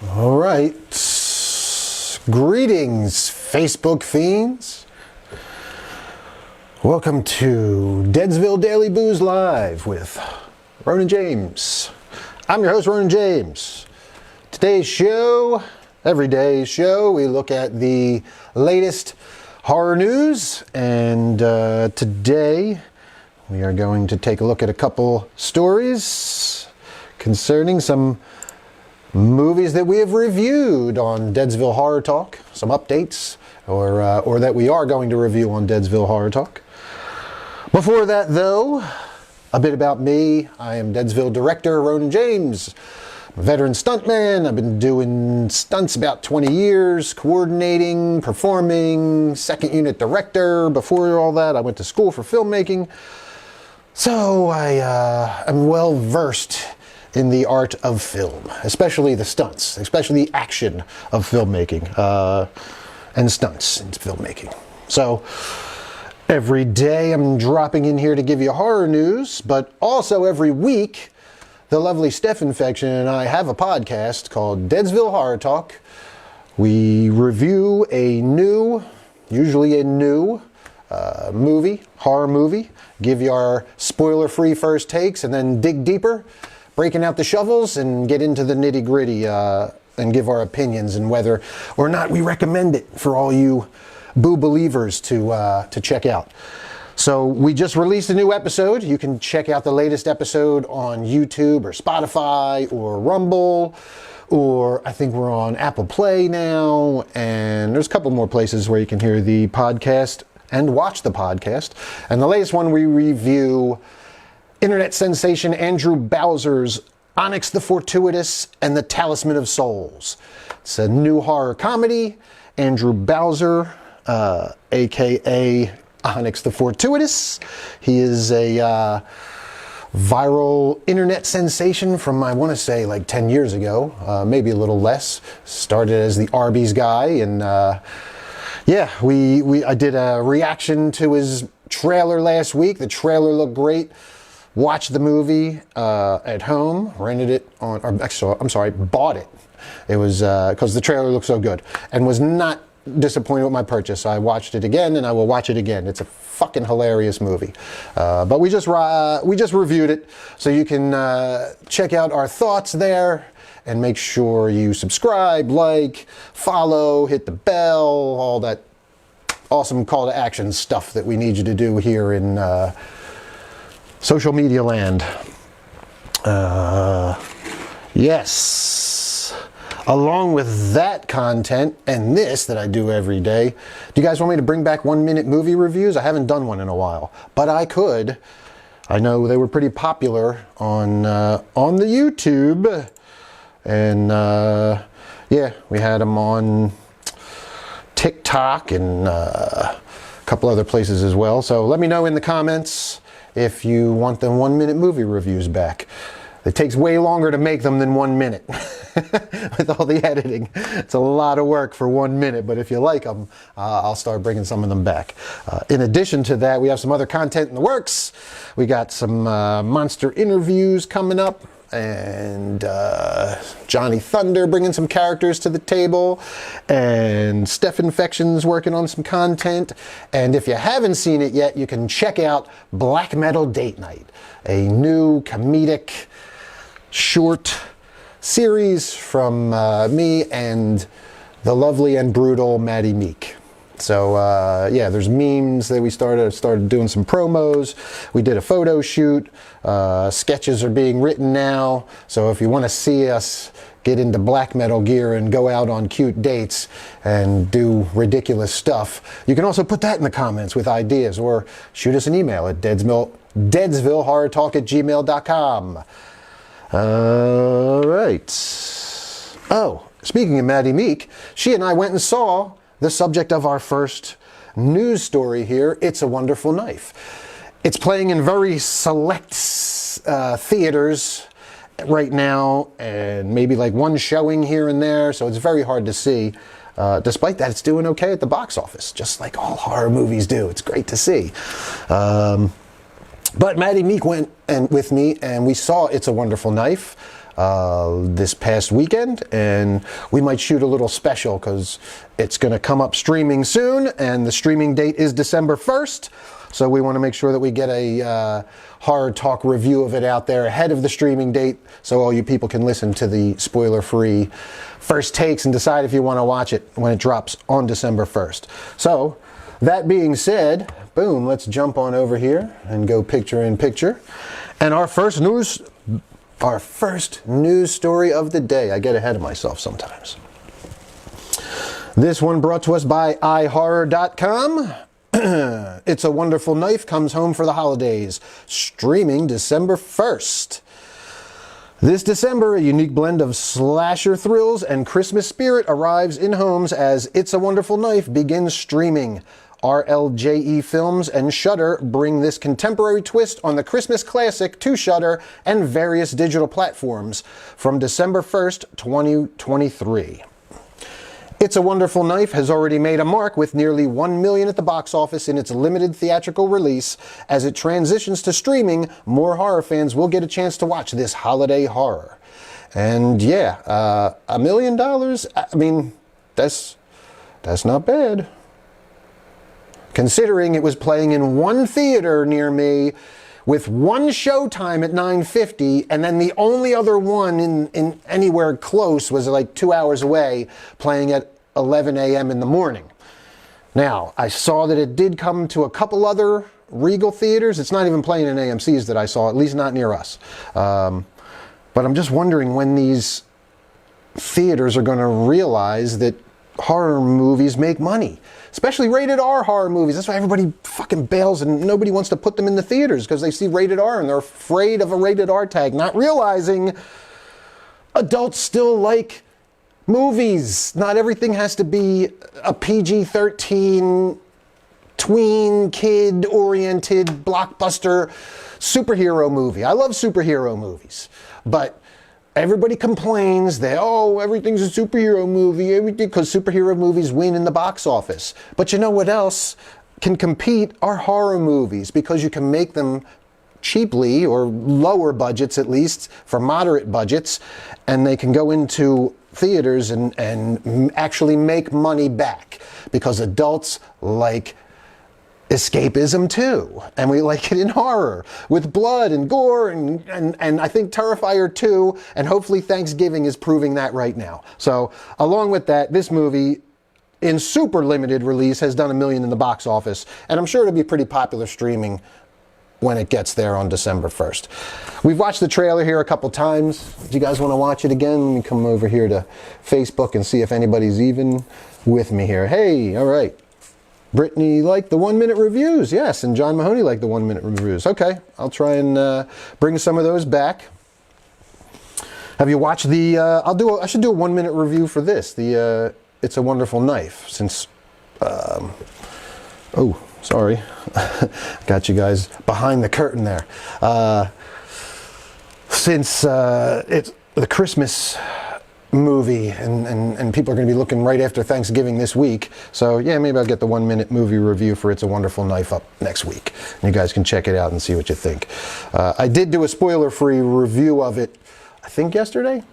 All right. Greetings, Facebook fiends. Welcome to Deadsville Daily Booze Live with Ronin James. I'm your host, Ronin James. Today's show, every day's show, we look at the latest horror news. And today we are going to take a look at a couple stories concerning some movies that we have reviewed on Deadsville Horror Talk, some updates, or that we are going to review on Deadsville Horror Talk. Before that, though, a bit about me. I am Deadsville director Ronin James. I'm a veteran stuntman. I've been doing stunts about 20 years, coordinating, performing, second unit director. Before all that, I went to school for filmmaking. So I am well versed in the art of film, especially the stunts, especially the action of filmmaking and stunts in filmmaking. So every day I'm dropping in here to give you horror news, but also every week the lovely Steph Infection and I have a podcast called Deadsville Horror Talk. We review usually a new horror movie, give you our spoiler-free first takes, and then dig deeper, breaking out the shovels and get into the nitty-gritty and give our opinions and whether or not we recommend it for all you boo believers to check out. So we just released a new episode. You can check out the latest episode on YouTube or Spotify or Rumble, or I think we're on Apple Play now, and there's a couple more places where you can hear the podcast and watch the podcast. And the latest one we review internet sensation Andrew Bowser's Onyx the Fortuitous and the Talisman of Souls. It's a new horror comedy. Andrew Bowser, aka Onyx the Fortuitous. He is a viral internet sensation from, I want to say, like 10 years ago, maybe a little less. Started as the Arby's guy, and yeah, I did a reaction to his trailer last week. The trailer looked great. Watched the movie at home, rented it on, or actually, I'm sorry, bought it. It was because the trailer looked so good, and was not disappointed with my purchase. I watched it again, and I will watch it again. It's a fucking hilarious movie. But we just reviewed it, so you can check out our thoughts there, and make sure you subscribe, like, follow, hit the bell, all that awesome call to action stuff that we need you to do here in social media land. Yes. Along with that content and this that I do every day, do you guys want me to bring back 1-minute movie reviews? I haven't done one in a while, but I could. I know they were pretty popular on the YouTube, and yeah, we had them on TikTok and a couple other places as well. So let me know in the comments if you want the 1-minute movie reviews back. It takes way longer to make them than 1 minute with all the editing. It's a lot of work for 1 minute, but if you like them, I'll start bringing some of them back. In addition to that, we have some other content in the works. We got some monster interviews coming up, and Johnny Thunder bringing some characters to the table, and Steph Infection's working on some content. And if you haven't seen it yet, you can check out Black Metal Date Night, a new comedic short series from me and the lovely and brutal Maddie Meek. So yeah, there's memes that we started doing some promos. We did a photo shoot. Sketches are being written now. So if you want to see us get into black metal gear and go out on cute dates and do ridiculous stuff, you can also put that in the comments with ideas, or shoot us an email at deadsvillehorrortalk@gmail.com. All right. Oh, speaking of Maddie Meek, she and I went and saw the subject of our first news story here, It's a Wonderful Knife. It's playing in very select theaters right now, and maybe like one showing here and there, so it's very hard to see. Despite that, it's doing okay at the box office, just like all horror movies do. It's great to see. But Maddie Meek went with me, and we saw It's a Wonderful Knife. this past weekend, and we might shoot a little special because it's going to come up streaming soon, and the streaming date is December 1st. So we want to make sure that we get a horror talk review of it out there ahead of the streaming date, so all you people can listen to the spoiler-free first takes and decide if you want to watch it when it drops on December 1st. So that being said, boom, let's jump on over here and go picture in picture. And our first news story of the day. I get ahead of myself sometimes. This one brought to us by iHorror.com. It's a Wonderful Knife comes home for the holidays, streaming December 1st. This December, a unique blend of slasher thrills and Christmas spirit arrives in homes as It's a Wonderful Knife begins streaming. RLJE Films and Shudder bring this contemporary twist on the Christmas classic to Shudder and various digital platforms from December 1st, 2023. It's a Wonderful Knife has already made a mark with nearly $1 million at the box office in its limited theatrical release. As it transitions to streaming, more horror fans will get a chance to watch this holiday horror. And yeah, $1 million, I mean, that's not bad. Considering it was playing in one theater near me with one showtime at 9:50, and then the only other one in anywhere close was like 2 hours away, playing at 11 a.m. in the morning. Now, I saw that it did come to a couple other Regal theaters. It's not even playing in AMC's that I saw, at least not near us. But I'm just wondering when these theaters are going to realize that horror movies make money, especially rated R horror movies. That's why everybody fucking bails and nobody wants to put them in the theaters, because they see rated R and they're afraid of a rated R tag, not realizing adults still like movies. Not everything has to be a PG-13 tween kid oriented blockbuster superhero movie. I love superhero movies, but everybody complains that, oh, everything's a superhero movie, everything, because superhero movies win in the box office. But you know what else can compete are horror movies, because you can make them cheaply, or lower budgets at least, for moderate budgets, and they can go into theaters and actually make money back, because adults like escapism too, and we like it in horror with blood and gore, and I think Terrifier 2 and hopefully Thanksgiving is proving that right now. So along with that, this movie in super limited release has done $1 million in the box office, and I'm sure it'll be pretty popular streaming when it gets there on December 1st. We've watched the trailer here a couple times. Do you guys want to watch it again? Let me come over here to Facebook and see if anybody's even with me here. Hey, all right. Brittany liked the 1-minute reviews, yes, and John Mahoney liked the 1-minute reviews. Okay, I'll try and bring some of those back. Have you watched the? I should do a 1-minute review for this. The It's a Wonderful Knife. Since, oh, sorry, got you guys behind the curtain there. Since it's the Christmas movie, and people are going to be looking right after Thanksgiving this week, so yeah, maybe I'll get the 1-minute movie review for It's a Wonderful Knife up next week, and you guys can check it out and see what you think. I did do a spoiler-free review of it, I think yesterday,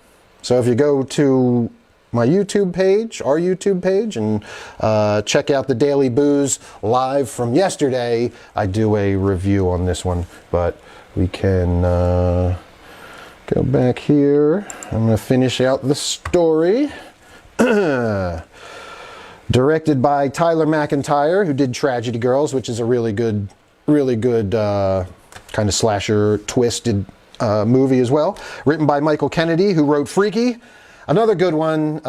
so if you go to my YouTube page, our YouTube page, and check out the Daily Booze live from yesterday, I do a review on this one. But we can go back here. I'm going to finish out the story. Directed by Tyler McIntyre, who did Tragedy Girls, which is a really good kind of slasher twisted movie as well. Written by Michael Kennedy, who wrote Freaky. Another good one.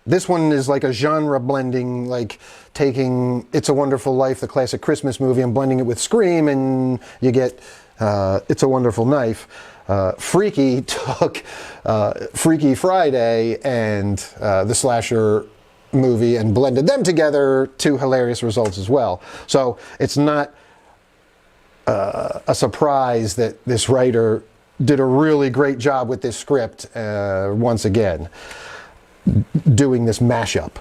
This one is like a genre blending, like taking It's a Wonderful Life, the classic Christmas movie, and blending it with Scream, and you get It's a Wonderful Knife. Freaky took Freaky Friday and the slasher movie and blended them together to hilarious results as well. So it's not a surprise that this writer did a really great job with this script once again, doing this mashup.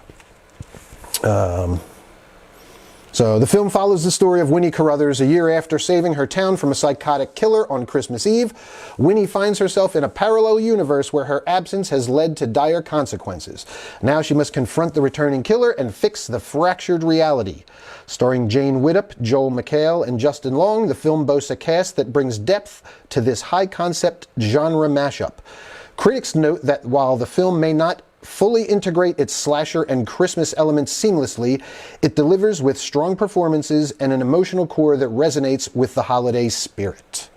So the film follows the story of Winnie Carruthers a year after saving her town from a psychotic killer on Christmas Eve. Winnie finds herself in a parallel universe where her absence has led to dire consequences. Now she must confront the returning killer and fix the fractured reality. Starring Jane Widdop, Joel McHale, and Justin Long, the film boasts a cast that brings depth to this high-concept genre mashup. Critics note that while the film may not fully integrate its slasher and Christmas elements seamlessly, it delivers with strong performances and an emotional core that resonates with the holiday spirit.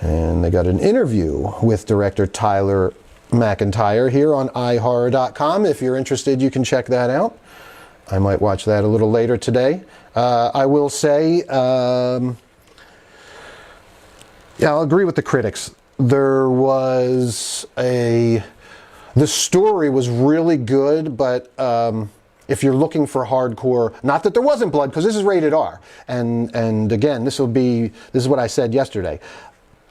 And they got an interview with director Tyler McIntyre here on iHorror.com. If you're interested, you can check that out. I might watch that a little later today. I will say, yeah, I'll agree with the critics. The story was really good, but if you're looking for hardcore, not that there wasn't blood, because this is rated R. And again, this is what I said yesterday.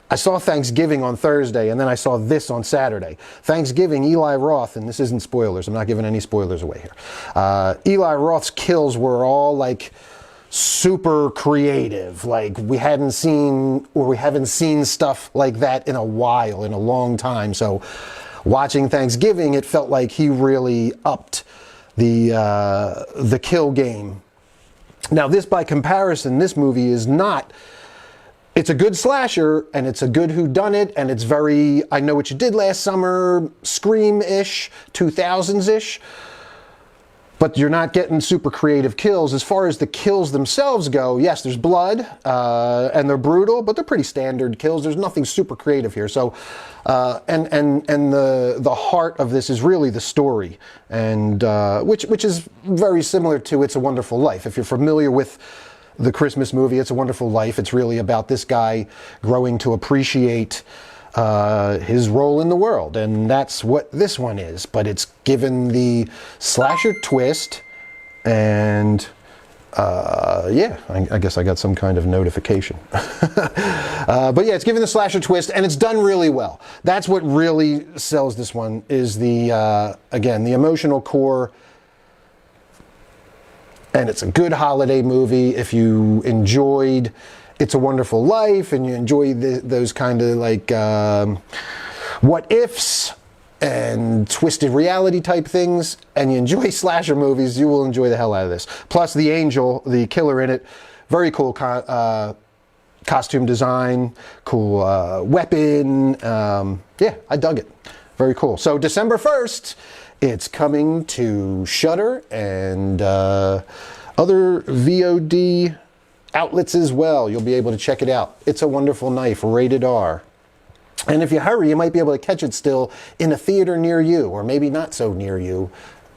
I saw Thanksgiving on Thursday, and then I saw this on Saturday. Thanksgiving, Eli Roth, and this isn't spoilers, I'm not giving any spoilers away here. Eli Roth's kills were all like super creative. Like we haven't seen stuff like that in a while, in a long time. So watching Thanksgiving, it felt like he really upped the kill game. Now this, by comparison, this movie is not. It's a good slasher, and it's a good whodunit, and it's very I Know What You Did Last Summer, Scream-ish, 2000s-ish. But you're not getting super creative kills. As far as the kills themselves go, yes, there's blood, and they're brutal, but they're pretty standard kills. There's nothing super creative here. So, and the heart of this is really the story, and which is very similar to It's a Wonderful Life. If you're familiar with the Christmas movie, It's a Wonderful Life, it's really about this guy growing to appreciate his role in the world, and that's what this one is, but it's given the slasher twist, and yeah, I guess I got some kind of notification. But yeah, it's given the slasher twist, and it's done really well. That's what really sells this one, is the again, the emotional core. And it's a good holiday movie. If you enjoyed It's a Wonderful Life and you enjoy those kind of like what ifs and twisted reality type things, and you enjoy slasher movies, you will enjoy the hell out of this. Plus the angel, the killer in it, very cool costume design, cool weapon. Yeah, I dug it. Very cool. So December 1st, it's coming to Shudder and other VOD outlets as well. You'll be able to check it out. It's a Wonderful Knife, rated R. And if you hurry, you might be able to catch it still in a theater near you, or maybe not so near you,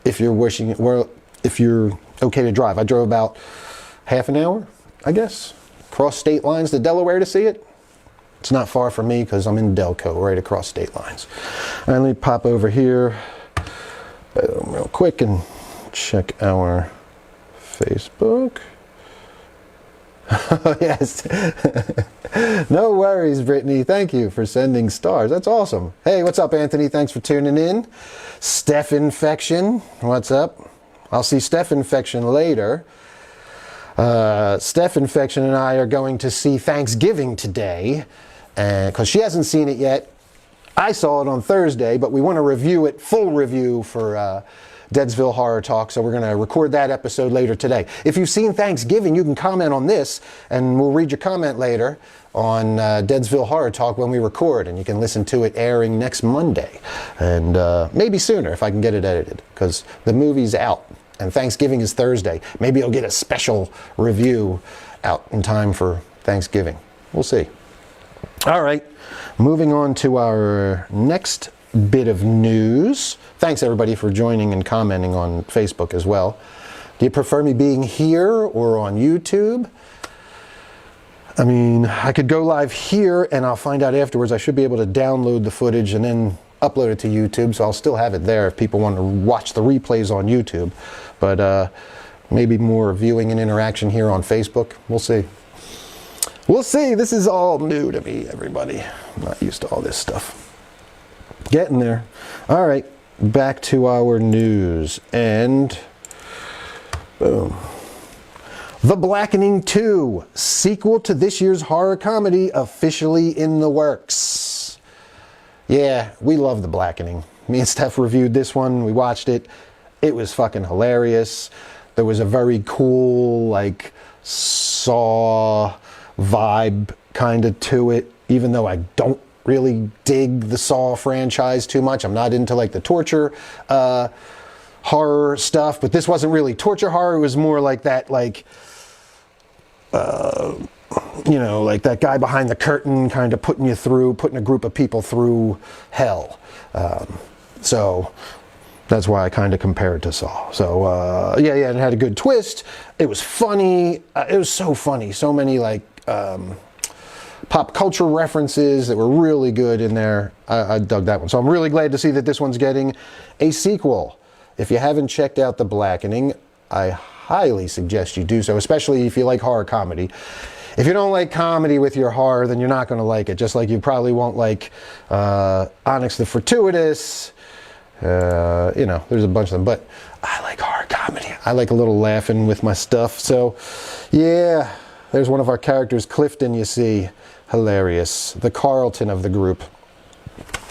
if you're wishing, well, if you're okay to drive. I drove about half an hour, I guess, across state lines to Delaware to see it. It's not far from me because I'm in Delco, right across state lines. All right, let me pop over here real quick and check our Facebook. Yes. No worries, Brittany. Thank you for sending stars. That's awesome. Hey, what's up, Anthony? Thanks for tuning in. Steph Infection, what's up? I'll see Steph Infection later. Steph Infection and I are going to see Thanksgiving today, because she hasn't seen it yet. I saw it on Thursday, but we want to review it, full review for Deadsville Horror Talk, so we're going to record that episode later today. If you've seen Thanksgiving, you can comment on this, and we'll read your comment later on Deadsville Horror Talk when we record, and you can listen to it airing next Monday, and maybe sooner if I can get it edited, because the movie's out, and Thanksgiving is Thursday. Maybe I'll get a special review out in time for Thanksgiving. We'll see. All right, moving on to our next bit of news. Thanks everybody for joining and commenting on Facebook as well. Do you prefer me being here or on YouTube? I mean, I could go live here and I'll find out afterwards. I should be able to download the footage and then upload it to YouTube, so I'll still have it there if people want to watch the replays on YouTube. But maybe more viewing and interaction here on Facebook. We'll see. We'll see. This is all new to me, everybody. I'm not used to all this stuff. Getting there. All right, back to our news, and boom. The Blackening 2, sequel to this year's horror comedy, officially in the works. Yeah, we love The Blackening. Me and Steph reviewed this one. We watched it. It was fucking hilarious. There was a very cool, like, Saw vibe kind of to it, even though I don't really dig the Saw franchise too much. I'm not into, like, the torture horror stuff, but this wasn't really torture horror. It was more like that, like, you know, like that guy behind the curtain kind of putting a group of people through hell. So that's why I kind of compare it to Saw. So yeah, it had a good twist. It was funny. It was so funny. So many like pop culture references that were really good in there. I dug that one. So I'm really glad to see that this one's getting a sequel. If you haven't checked out The Blackening, I highly suggest you do so, especially if you like horror comedy. If you don't like comedy with your horror, then you're not going to like it. Just like you probably won't like Onyx the Fortuitous. You know, there's a bunch of them. But I like horror comedy. I like a little laughing with my stuff. So, yeah, there's one of our characters, Clifton, you see. Hilarious. The Carlton of the group.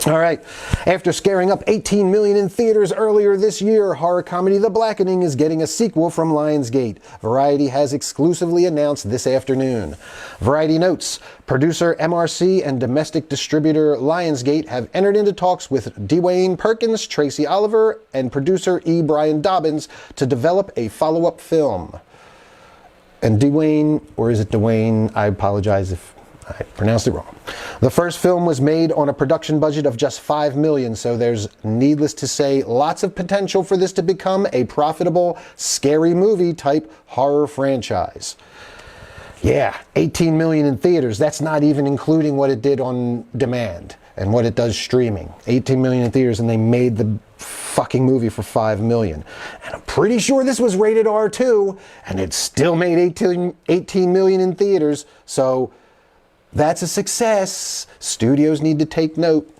All right, after scaring up 18 million in theaters earlier this year, horror comedy The Blackening is getting a sequel from Lionsgate. Variety has exclusively announced this afternoon. Variety notes, producer MRC and domestic distributor Lionsgate have entered into talks with Dwayne Perkins, Tracy Oliver, and producer E. Brian Dobbins to develop a follow-up film. And Dwayne, or is it Dwayne? I apologize if I pronounced it wrong. The first film was made on a production budget of just $5 million, so there's, needless to say, lots of potential for this to become a profitable, scary movie type horror franchise. Yeah, 18 million in theaters. That's not even including what it did on demand and what it does streaming. 18 million in theaters, and they made the fucking movie for $5 million. And I'm pretty sure this was rated R2, and it still made 18 million in theaters, so that's a success. Studios need to take note.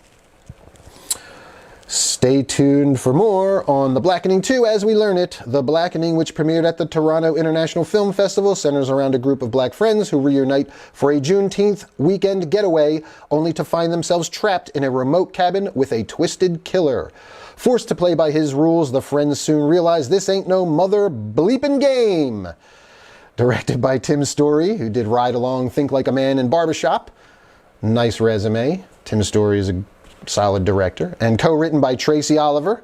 Stay tuned for more on The Blackening 2 as we learn it. The Blackening, which premiered at the Toronto International Film Festival, centers around a group of black friends who reunite for a Juneteenth weekend getaway, only to find themselves trapped in a remote cabin with a twisted killer. Forced to play by his rules, the friends soon realize this ain't no mother bleeping game. Directed by Tim Story, who did Ride Along, Think Like a Man, and Barbershop. Nice resume. Tim Story is a solid director. And co-written by Tracy Oliver,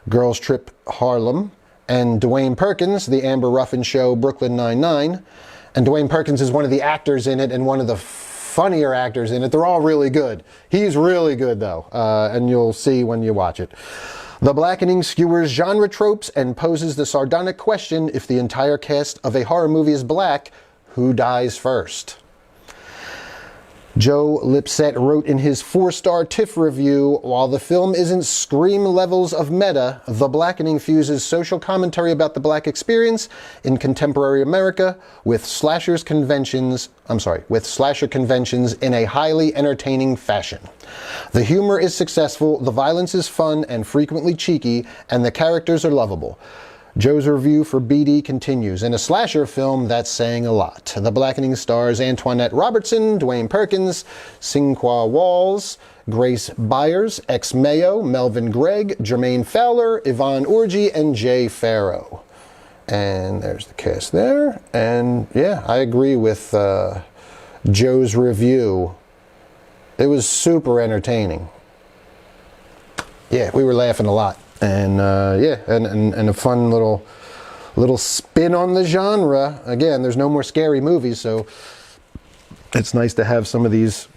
Girls Trip Harlem, and Dwayne Perkins, The Amber Ruffin Show, Brooklyn Nine-Nine. And Dwayne Perkins is one of the actors in it and one of the funnier actors in it. They're all really good. He's really good, though, and you'll see when you watch it. The Blackening skewers genre tropes and poses the sardonic question, if the entire cast of a horror movie is black, who dies first? Joe Lipset wrote in his 4-star TIFF review, while the film isn't Scream levels of meta, The Blackening fuses social commentary about the black experience in contemporary America with slasher conventions in a highly entertaining fashion. The humor is successful, the violence is fun and frequently cheeky, and the characters are lovable. Joe's review for BD continues. In a slasher film, that's saying a lot. The Blackening stars Antoinette Robertson, Dwayne Perkins, Sinqua Walls, Grace Byers, Ex Mayo, Melvin Gregg, Jermaine Fowler, Yvonne Orji, and Jay Farrow. And there's the cast there. And yeah, I agree with Joe's review. It was super entertaining. Yeah, we were laughing a lot. And yeah, and a fun little spin on the genre. Again, there's no more scary movies, so it's nice to have some of these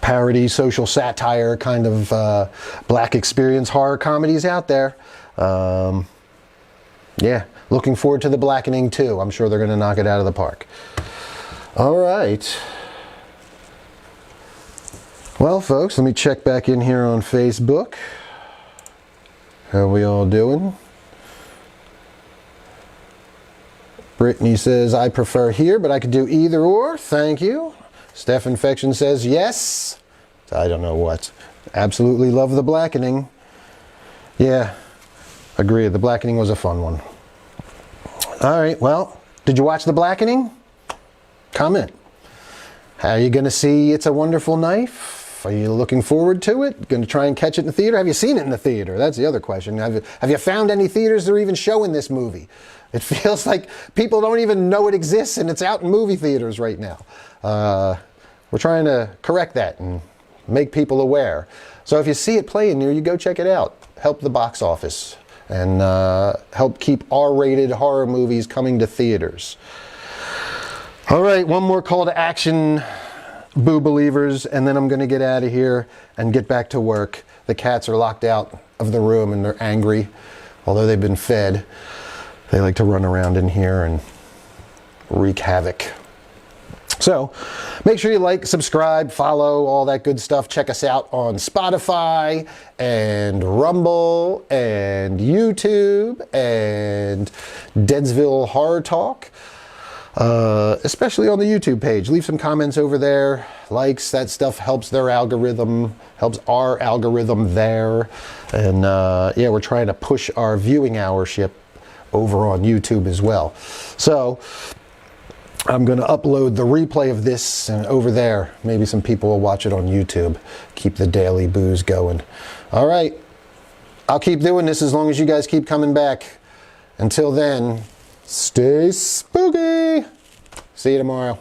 parody, social satire kind of black experience horror comedies out there. Yeah, looking forward to The Blackening 2. I'm sure they're going to knock it out of the park. All right. Well, folks, let me check back in here on Facebook. How we all doing? Brittany says, I prefer here, but I could do either or. Thank you. Steph Infection says, yes. I don't know what. Absolutely love The Blackening. Yeah, agree. The Blackening was a fun one. All right, well, Did you watch The Blackening? Comment. How are you going to see It's a Wonderful Knife? Are you looking forward to it? Going to try and catch it in the theater? Have you seen it in the theater? That's the other question. Have you found any theaters that are even showing this movie? It feels like people don't even know it exists and it's out in movie theaters right now. We're trying to correct that and make people aware. So if you see it playing near you, go check it out. Help the box office and help keep R-rated horror movies coming to theaters. All right, one more call to action, Boo Believers, and then I'm going to get out of here and get back to work. The cats are locked out of the room and they're angry. Although they've been fed, they like to run around in here and wreak havoc. So make sure you like, subscribe, follow, all that good stuff. Check us out on Spotify and Rumble and YouTube and Deadsville Horror Talk. Especially on the YouTube page. Leave some comments over there. Likes, that stuff helps their algorithm, helps our algorithm there. And yeah, we're trying to push our viewing hourship over on YouTube as well. So I'm going to upload the replay of this and over there. Maybe some people will watch it on YouTube. Keep the daily booze going. All right. I'll keep doing this as long as you guys keep coming back. Until then, stay spooky. See you tomorrow.